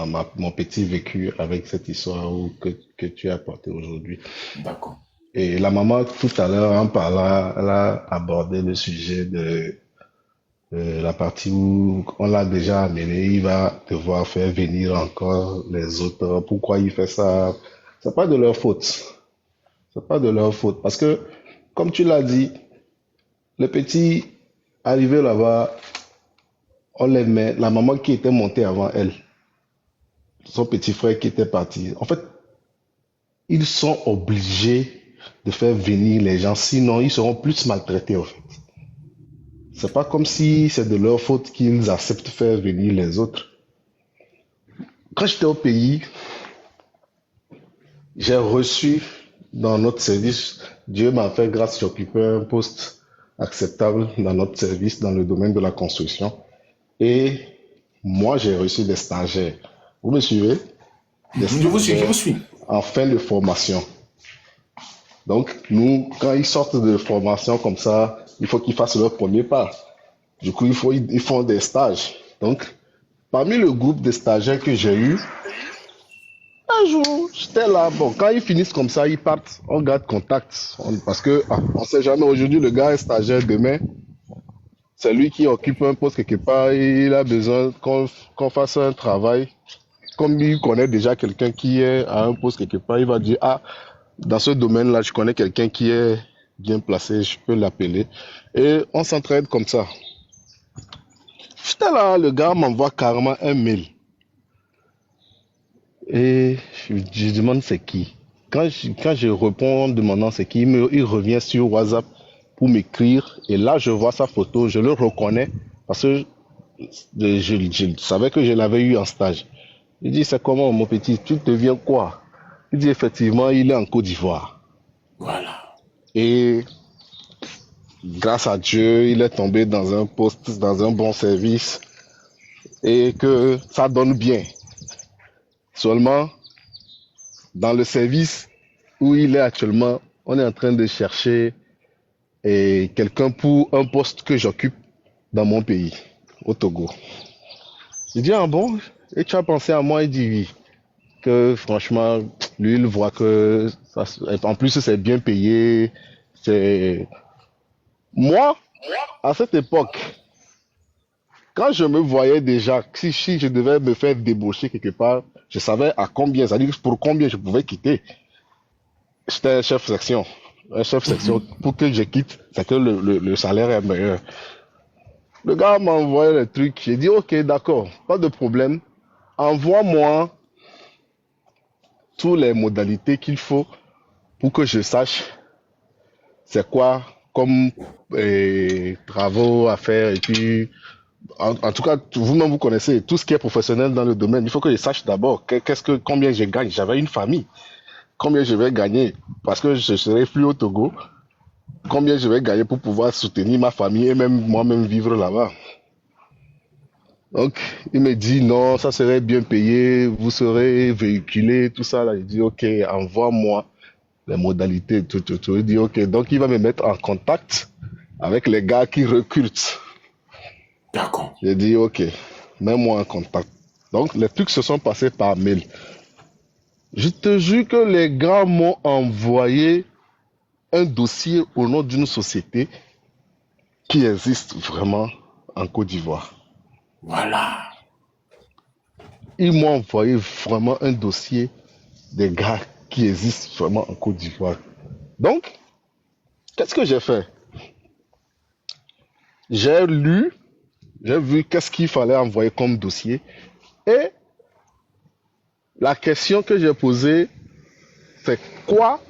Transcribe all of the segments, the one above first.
mon petit vécu avec cette histoire que tu as apportée aujourd'hui. D'accord. Et la maman, tout à l'heure, en parlant, elle a abordé le sujet de la partie où on l'a déjà amené, il va devoir faire venir encore les autres. Pourquoi il fait ça? C'est pas de leur faute. C'est pas de leur faute. Parce que, comme tu l'as dit, le petit arrivé là-bas, on les met, la maman qui était montée avant elle, son petit frère qui était parti. En fait, ils sont obligés de faire venir les gens, sinon ils seront plus maltraités, en fait. C'est pas comme si c'est de leur faute qu'ils acceptent de faire venir les autres. Quand j'étais au pays, j'ai reçu dans notre service, Dieu m'a fait grâce, j'occupais un poste acceptable dans notre service, dans le domaine de la construction. Et moi, j'ai reçu des stagiaires. Vous me suivez? Des Je vous suis, je stagiaires vous suis. en fin de formation. Donc, nous, quand ils sortent de formation comme ça, il faut qu'ils fassent leur premier pas. Du coup, ils font des stages. Donc, parmi le groupe de stagiaires que j'ai eu, un jour, j'étais là. Bon, quand ils finissent comme ça, ils partent, on garde contact. Parce que, on sait jamais, aujourd'hui, le gars est stagiaire, demain, c'est lui qui occupe un poste quelque part, il a besoin qu'on fasse un travail. Comme il connaît déjà quelqu'un qui est à un poste quelque part, il va dire, ah, dans ce domaine-là, je connais quelqu'un qui est bien placé, je peux l'appeler. Et on s'entraide comme ça. J'étais là, le gars m'envoie carrément un mail. Et je demande c'est qui. Quand je réponds en demandant c'est qui, il revient sur WhatsApp pour m'écrire. Et là, je vois sa photo, je le reconnais parce que je savais que je l'avais eu en stage. Il dit, c'est comment mon petit, tu deviens quoi? Il dit, effectivement, il est en Côte d'Ivoire. Voilà. Et grâce à Dieu, il est tombé dans un poste, dans un bon service et que ça donne bien. Seulement, dans le service où il est actuellement, on est en train de chercher quelqu'un pour un poste que j'occupe dans mon pays, au Togo. Je dis, ah bon? Et tu as pensé à moi? Il dit oui. Que franchement, lui, il voit que en plus, c'est bien payé. C'est moi, à cette époque, quand je me voyais déjà, si je devais me faire débaucher quelque part, je savais à combien, c'est-à-dire pour combien je pouvais quitter. J'étais chef section. Un chef section, pour que je quitte, c'est que le salaire est meilleur. Le gars m'a envoyé le truc. J'ai dit, ok, d'accord, pas de problème. Envoie-moi toutes les modalités qu'il faut pour que je sache c'est quoi comme travaux à faire. Et puis, en tout cas, vous-même, vous connaissez tout ce qui est professionnel dans le domaine. Il faut que je sache d'abord combien je gagne. J'avais une famille. Combien je vais gagner parce que je serai plus au Togo. Combien je vais gagner pour pouvoir soutenir ma famille et même moi-même vivre là-bas. Donc, il me dit non, ça serait bien payé, vous serez véhiculé, tout ça. Là, il dit ok, envoie-moi les modalités, tout, tout, tout. Il dit ok, donc il va me mettre en contact avec les gars qui recrutent. D'accord. J'ai dit ok, mets-moi en contact. Donc, les trucs se sont passés par mail. Je te jure que les gars m'ont envoyé un dossier au nom d'une société qui existe vraiment en Côte d'Ivoire. Voilà. Ils m'ont envoyé vraiment un dossier des gars qui existent vraiment en Côte d'Ivoire. Donc, qu'est-ce que j'ai fait? J'ai lu, j'ai vu qu'est-ce qu'il fallait envoyer comme dossier. Et la question que j'ai posée, c'est quoi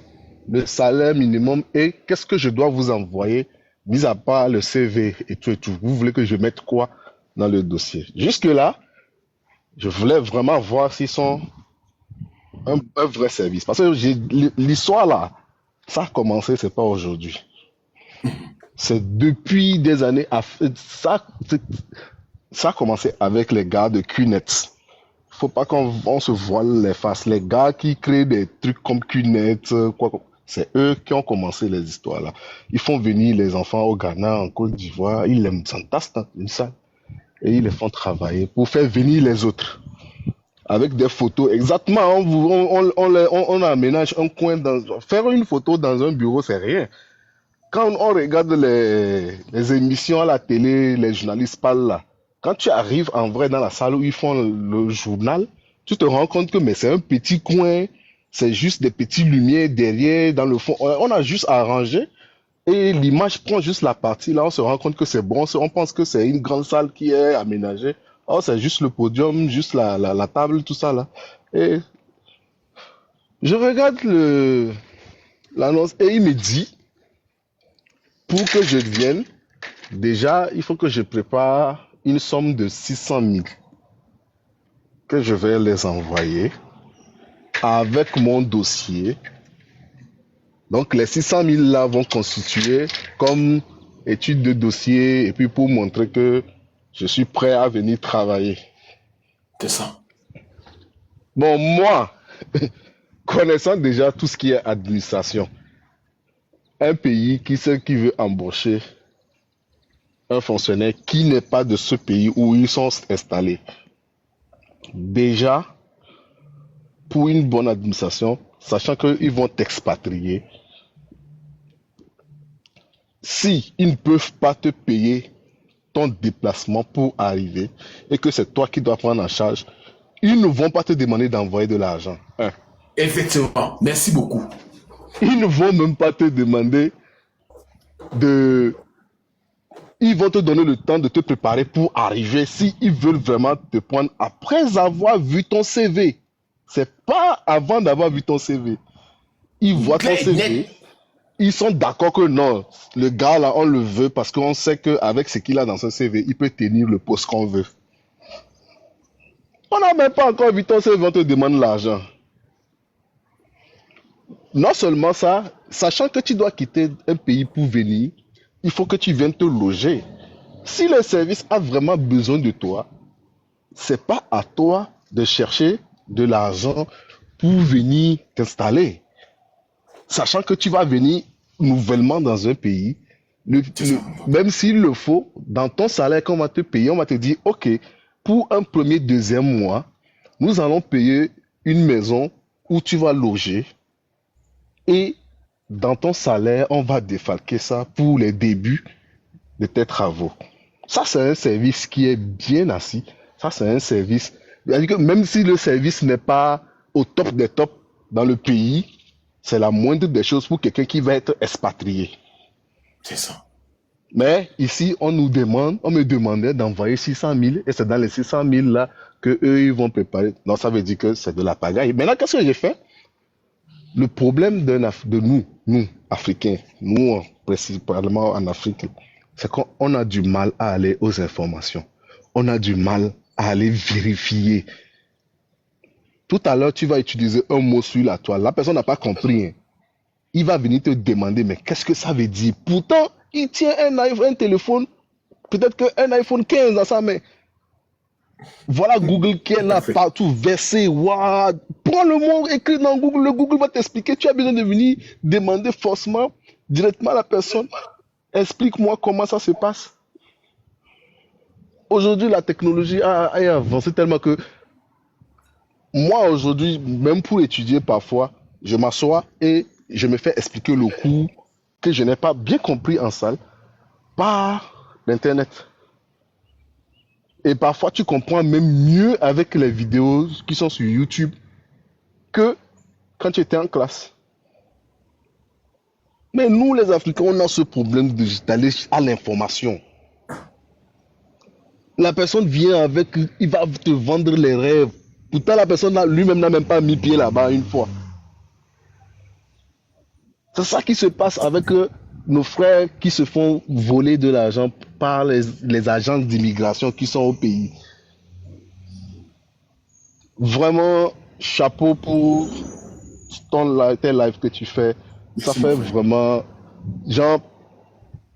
le salaire minimum et qu'est-ce que je dois vous envoyer, mis à part le CV et tout et tout. Vous voulez que je mette quoi dans le dossier? Jusque-là, je voulais vraiment voir s'ils sont un vrai service. Parce que l'histoire là, ça a commencé, c'est pas aujourd'hui. C'est depuis des années. Ça a commencé avec les gars de QNet. Faut pas qu'on se voile les faces. Les gars qui créent des trucs comme QNet, c'est eux qui ont commencé les histoires là. Ils font venir les enfants au Ghana, en Côte d'Ivoire, ils les s'entassent dans une salle et ils les font travailler pour faire venir les autres. avec des photos. Exactement, on aménage un coin dans... Faire une photo dans un bureau, c'est rien. Quand on regarde les émissions à la télé, les journalistes parlent là. Quand tu arrives en vrai dans la salle où ils font le journal, tu te rends compte que mais c'est un petit coin, c'est juste des petites lumières derrière, dans le fond. On a juste arrangé et l'image prend juste la partie. Là, on se rend compte que c'est bon. On pense que c'est une grande salle qui est aménagée. Oh, c'est juste le podium, juste la table, tout ça là. Et je regarde l'annonce et il me dit, pour que je vienne, déjà, il faut que je prépare une somme de 600 000 que je vais les envoyer avec mon dossier. Donc, les 600 000 là vont constituer comme étude de dossier et puis pour montrer que je suis prêt à venir travailler. C'est ça. Bon, moi, connaissant déjà tout ce qui est administration, un pays qui veut embaucher un fonctionnaire qui n'est pas de ce pays où ils sont installés, déjà, pour une bonne administration, sachant qu'ils vont t'expatrier, si ils ne peuvent pas te payer ton déplacement pour arriver et que c'est toi qui dois prendre en charge, ils ne vont pas te demander d'envoyer de l'argent. Hein. Effectivement. Merci beaucoup. Ils ne vont même pas te demander de... Ils vont te donner le temps de te préparer pour arriver si ils veulent vraiment te prendre après avoir vu ton CV. C'est pas avant d'avoir vu ton CV. Ils voient ton Clair, net. CV, ils sont d'accord que non, le gars là, on le veut parce qu'on sait qu'avec ce qu'il a dans son CV, il peut tenir le poste qu'on veut. On n'a même pas encore vu ton CV, on te demande l'argent. Non seulement ça, sachant que tu dois quitter un pays pour venir, il faut que tu viennes te loger. Si le service a vraiment besoin de toi, c'est pas à toi de chercher de l'argent pour venir t'installer. Sachant que tu vas venir nouvellement dans un pays, même s'il le faut, dans ton salaire qu'on va te payer, on va te dire, OK, pour un premier, deuxième mois, nous allons payer une maison où tu vas loger et dans ton salaire, on va défalquer ça pour les débuts de tes travaux. Ça, c'est un service qui est bien assis. Ça, c'est un service. C'est-à-dire que même si le service n'est pas au top des tops dans le pays, c'est la moindre des choses pour quelqu'un qui va être expatrié. C'est ça. Mais ici, on me demandait d'envoyer 600 000 et c'est dans les 600 000 là que eux ils vont préparer. Non, ça veut dire que c'est de la pagaille. Maintenant, qu'est-ce que j'ai fait? Le problème de nous, Africains, nous, principalement en Afrique, c'est qu'on a du mal à aller aux informations. On a du mal à aller vérifier. Tout à l'heure, tu vas utiliser un mot sur la toile. La personne n'a pas compris. Hein. Il va venir te demander, mais qu'est-ce que ça veut dire? Pourtant, il tient un téléphone, peut-être qu'un iPhone 15 dans sa main. Voilà Google qui est là partout, versé. Wow. Prends le mot écrit dans Google, le Google va t'expliquer. Tu as besoin de venir demander forcément directement à la personne. Explique-moi comment ça se passe. Aujourd'hui, la technologie a avancé tellement que moi, aujourd'hui, même pour étudier parfois, je m'assois et je me fais expliquer le cours que je n'ai pas bien compris en salle par l'Internet. Et parfois, tu comprends même mieux avec les vidéos qui sont sur YouTube que quand tu étais en classe. Mais nous, les Africains, on a ce problème d'aller à l'information. La personne vient avec, il va te vendre les rêves. Pourtant, la personne lui-même n'a même pas mis pied là-bas une fois. C'est ça qui se passe avec nos frères qui se font voler de l'argent par les agences d'immigration qui sont au pays. Vraiment, chapeau pour tes lives que tu fais. Ça fait vraiment... Genre,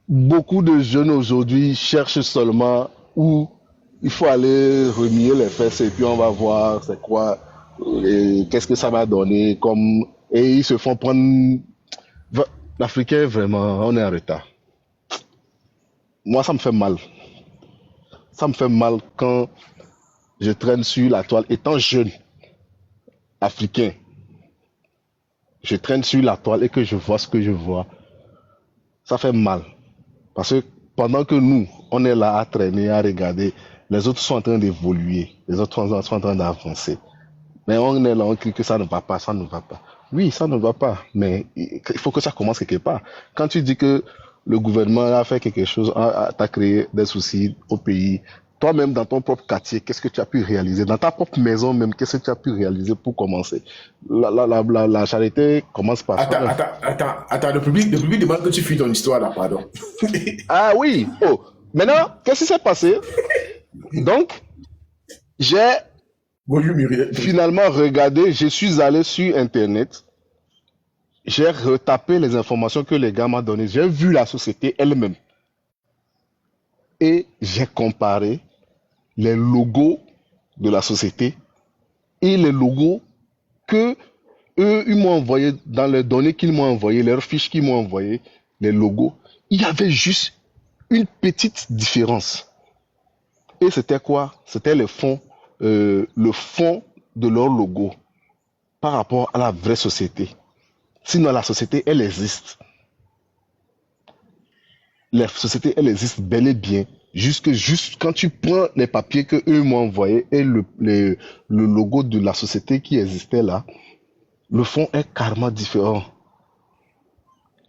beaucoup de jeunes aujourd'hui cherchent seulement où il faut aller remuer les fesses et puis on va voir c'est quoi, qu'est-ce que ça va donner comme... Et ils se font prendre... L'Africain, vraiment, on est en retard. Moi, ça me fait mal. Ça me fait mal quand je traîne sur la toile étant jeune africain. Je traîne sur la toile et que je vois ce que je vois. Ça fait mal. Parce que pendant que nous, on est là à traîner, à regarder, les autres sont en train d'évoluer. Les autres sont en train d'avancer. Mais on est là, on crie que ça ne va pas, ça ne va pas. Oui, ça ne va pas, mais il faut que ça commence quelque part. Quand tu dis que le gouvernement a fait quelque chose, t'a créé des soucis au pays, toi-même dans ton propre quartier, qu'est-ce que tu as pu réaliser? Dans ta propre maison même, qu'est-ce que tu as pu réaliser pour commencer? La charité commence par soi-même. Attends, le public demande que tu fuis ton histoire là, pardon. Ah oui, oh, maintenant, qu'est-ce qui s'est passé? Donc, j'ai Bonjour Muriel. finalement regardé, je suis allé sur Internet. J'ai retapé les informations que les gars m'ont données. J'ai vu la société elle-même. Et j'ai comparé les logos de la société et les logos que eux, ils m'ont envoyé dans les données qu'ils m'ont envoyé, leurs fiches qu'ils m'ont envoyé, les logos. Il y avait juste une petite différence. Et c'était quoi? C'était le fond de leur logo par rapport à la vraie société. Sinon, la société, elle existe. La société, elle existe bel et bien. Juste quand tu prends les papiers que eux m'ont envoyés et le logo de la société qui existait là, le fond est carrément différent.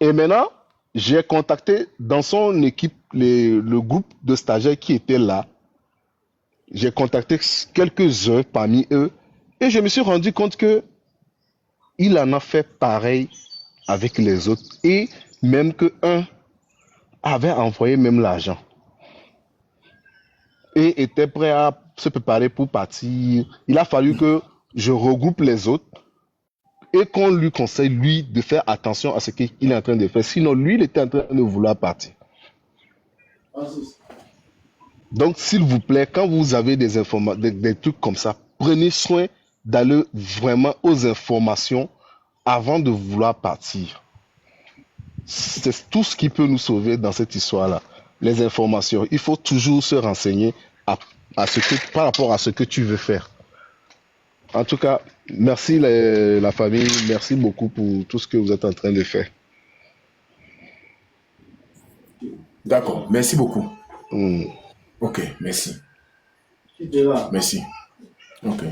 Et maintenant, j'ai contacté dans son équipe le groupe de stagiaires qui était là. J'ai contacté quelques-uns parmi eux et je me suis rendu compte que il en a fait pareil avec les autres et même que un avait envoyé même l'argent et était prêt à se préparer pour partir. Il a fallu que je regroupe les autres et qu'on lui conseille, lui, de faire attention à ce qu'il est en train de faire. Sinon, lui, il était en train de vouloir partir. Donc, s'il vous plaît, quand vous avez des informations, des trucs comme ça, prenez soin d'aller vraiment aux informations avant de vouloir partir. C'est tout ce qui peut nous sauver dans cette histoire-là. Les informations. Il faut toujours se renseigner par rapport à ce que tu veux faire. En tout cas, merci la famille. Merci beaucoup pour tout ce que vous êtes en train de faire. D'accord, merci beaucoup. Mm. Ok, merci. Merci. Ok.